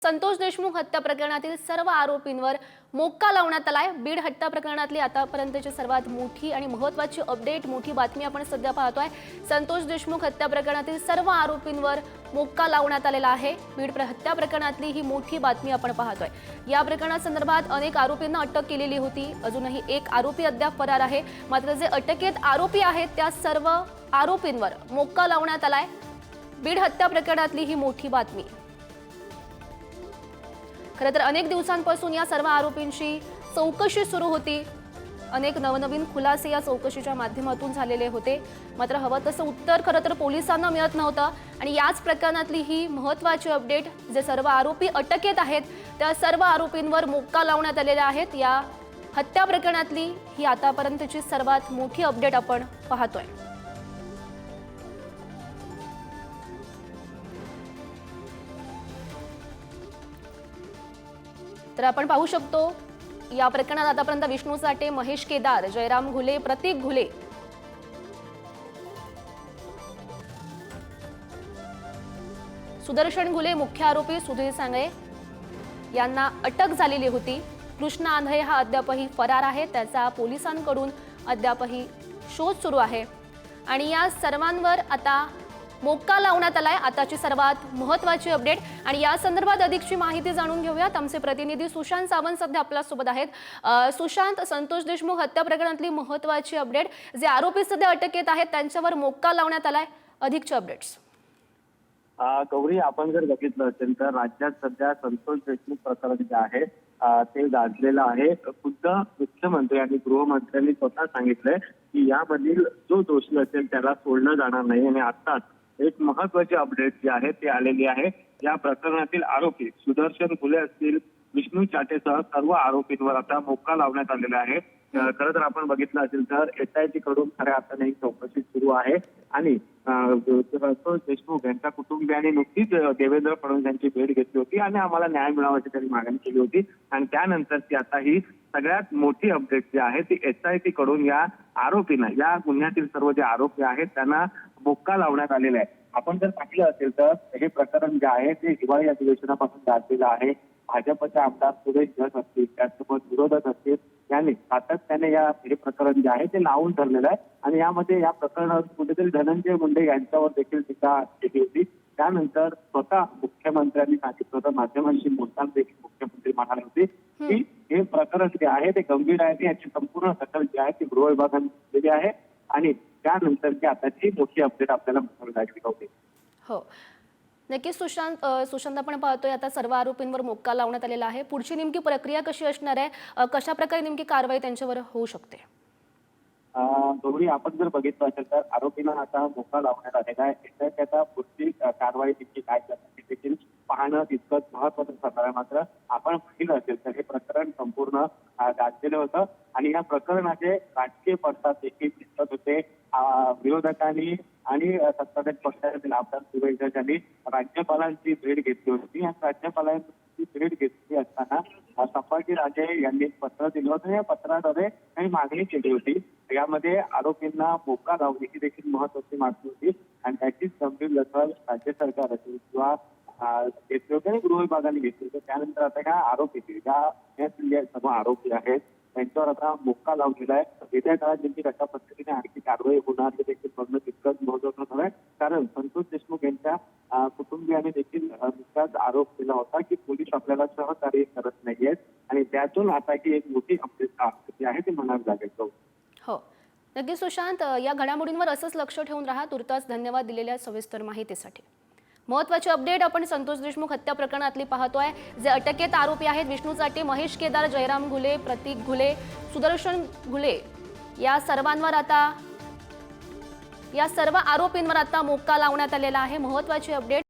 संतोष देशमुख हत्या प्रकरणातील सर्व आरोपींवर मोक्का लावण्यात आलाय। बीड हत्या प्रकरणातली आतापर्यंतची सर्वात मोठी आणि महत्त्वाची अपडेट, मोठी बातमी आपण सध्या पाहतोय। संतोष देशमुख हत्या प्रकरणातील सर्व आरोपींवर मोक्का लावण्यात आलेला आहे। बीड हत्या प्रकरणातली ही मोठी बातमी आपण पाहतोय। या प्रकरणासंदर्भात अनेक आरोपींना अटक केलेली होती। अजूनही एक आरोपी अद्याप फरार आहे। मात्र जे अटकेत आरोपी आहेत त्या सर्व आरोपींवर मोक्का लावण्यात आलाय। बीड हत्या प्रकरणातली ही मोठी बातमी। खरं तर अनेक दिवसांपासून या सर्व आरोपींची चौकशी सुरू होती। अनेक नवनवीन खुलासे या चौकशीच्या माध्यमातून झालेले होते। मात्र हवं तसं उत्तर खरं तर पोलिसांना मिळत नव्हतं आणि याच प्रकरणातली ही महत्त्वाची अपडेट, जे सर्व आरोपी अटकेत आहेत त्या सर्व आरोपींवर मोक्का लावण्यात आलेला आहे। या हत्या प्रकरणातली ही आतापर्यंतची सर्वात मोठी अपडेट आपण पाहतोय। तर आपण पाहू शकतो या प्रकरणात आतापर्यंत विष्णू चाटे, महेश केदार, जयराम घुले, प्रतीक घुले सुदर्शन घुले, मुख्य आरोपी सुधीर सांगळे यांना अटक झालेली होती। कृष्ण आंधळे हा अद्यापही फरार आहे। त्याचा पोलिसांकडून अद्यापही शोध सुरू आहे आणि या सर्वांवर आता मोक्का लावण्यात आलाय। आताची सर्वात महत्त्वाची अपडेट आणि या संदर्भात अधिकची माहिती जाणून घेऊयात। आमचे प्रतिनिधी सुशांत सावंत सध्या आपल्या सोबत आहेत। सुशांत, संतोष देशमुख हत्या प्रकरणातली महत्त्वाची अपडेट, जे आरोपी सध्या अटकेत आहेत त्यांच्यावर मोक्का लावण्यात आलाय, अधिकची अपडेट्स। गौरी, आपण जर बघितलं असेल तर राज्यात सध्या संतोष देशमुख प्रकरण जे आहे ते गाजलेलं आहे। खुद्द मुख्यमंत्री आणि गृहमंत्र्यांनी स्वतः सांगितलंय की यामधील जो दोषी असेल त्याला सोडलं जाणार नाही आणि आताच एक महत्त्वाची अपडेट जी आहे ती आलेली आहे। या प्रकरणातील आरोपी सुदर्शन घुले असतील, विष्णू चाटेसह सर्व आरोपींवर आता मोक्का लावण्यात आलेला आहे। खरं तर आपण बघितलं असेल तर SIT कडून खऱ्या अर्थाने ही चौकशी सुरू आहे आणि संतोष देशमुख यांच्या कुटुंबियांनी नुकतीच देवेंद्र फडणवीस यांची भेट घेतली होती आणि आम्हाला न्याय मिळावा अशी त्यांनी मागणी केली होती आणि त्यानंतरची आता ही सगळ्यात मोठी अपडेट जी आहे ती SIT कडून या आरोपींना, या गुन्ह्यातील सर्व जे आरोपी आहेत त्यांना मोक्का लावण्यात आलेला आहे। आपण जर पाहिलं असेल तर हे प्रकरण जे आहे ते हिवाळी अधिवेशनापासून गाजलेलं आहे। भाजपचे आमदार सुरेश धस असतील, त्यासोबत विरोधक असतील, यांनी सातत्याने हे प्रकरण जे आहे ते लावून धरलेलं आहे आणि यामध्ये या प्रकरणात कुठेतरी धनंजय मुंडे यांच्यावर देखील टीका केली होती। त्यानंतर स्वतः मुख्यमंत्र्यांनी सांगितलं होतं, माध्यमांशी बोलताना देखील मुख्यमंत्री म्हणाले होते की हे प्रकरण जे आहे ते गंभीर आहे, याची संपूर्ण दखल जी आहे ती गृह विभागाने घेतलेली आहे आणि त्यानंतरची आताची मोठी अपडेट आपल्याला लागली होती। हो, नक्कीच सुशांत, आपण पाहतोय आता सर्व आरोपींवर मोक्का लावण्यात आलेला आहे। पुढची नेमकी प्रक्रिया कशी असणार आहे, कशा प्रकारे नेमकी कारवाई त्यांच्यावर होऊ शकते? गौरी, आपण जर बघितलं असेल तर आरोपींना आता मोक्का लावण्यात आलेला आहे। त्याचा पुढची कारवाई देखील काय करण्याची देखील पाहणं तितकंच महत्त्वाचं ठरणार आहे। मात्र आपण पाहिलं असेल तर हे प्रकरण संपूर्ण गाजलेलं होतं आणि या प्रकरणाचे राजकीय पडसाद देखील दिसत होते। विरोधकांनी आणि सत्ताधारी पक्षातील आमदार सुरेश धस यांनी राज्यपालांची भेट घेतली होती आणि राज्यपालांची भेट घेतली असताना संभाजीराजे यांनी पत्र दिलं होतं। या पत्राद्वारे काही मागणी केली होती। यामध्ये आरोपींना मोक्का लावणे ही देखील महत्वाची मागणी होती आणि त्याचीच गंभीर दखल राज्य सरकार असेल किंवा घेतली होती आणि गृह विभागाने घेतली होती। त्यानंतर आता ह्या आरोपी, सर्व आरोपी आहेत त्यांच्यावर आता मोक्का लावलेला आहे। येत्या काळात नेमकी कशा पद्धतीने आणखी कारवाई होणार हे देखील बघणं तितकंच महत्त्वाचं आहे, कारण संतोष देशमुख यांच्या कुटुंबियांनी देखील नुकताच आरोप केला होता की पोलीस आपल्याला सहकार्य करत नाहीयेत आणि त्यातून आता की एक मोठी अपडेट आहे ती म्हणावी लागेल। हो, नक्की सुशांत, या घडामोडींवर असंच लक्ष ठेवून राहा। तुर्तास धन्यवाद दिलेल्या सविस्तर माहितीसाठी। महत्त्वाची अपडेट आपण संतोष देशमुख हत्या प्रकरणातली पाहतोय। जे अटकेत आरोपी आहेत विष्णू चाटे, महेश केदार, जयराम घुले, प्रतीक घुले, सुदर्शन घुले, या सर्व आरोपींवर आता मोक्का लावण्यात आलेला आहे। महत्त्वाची अपडेट।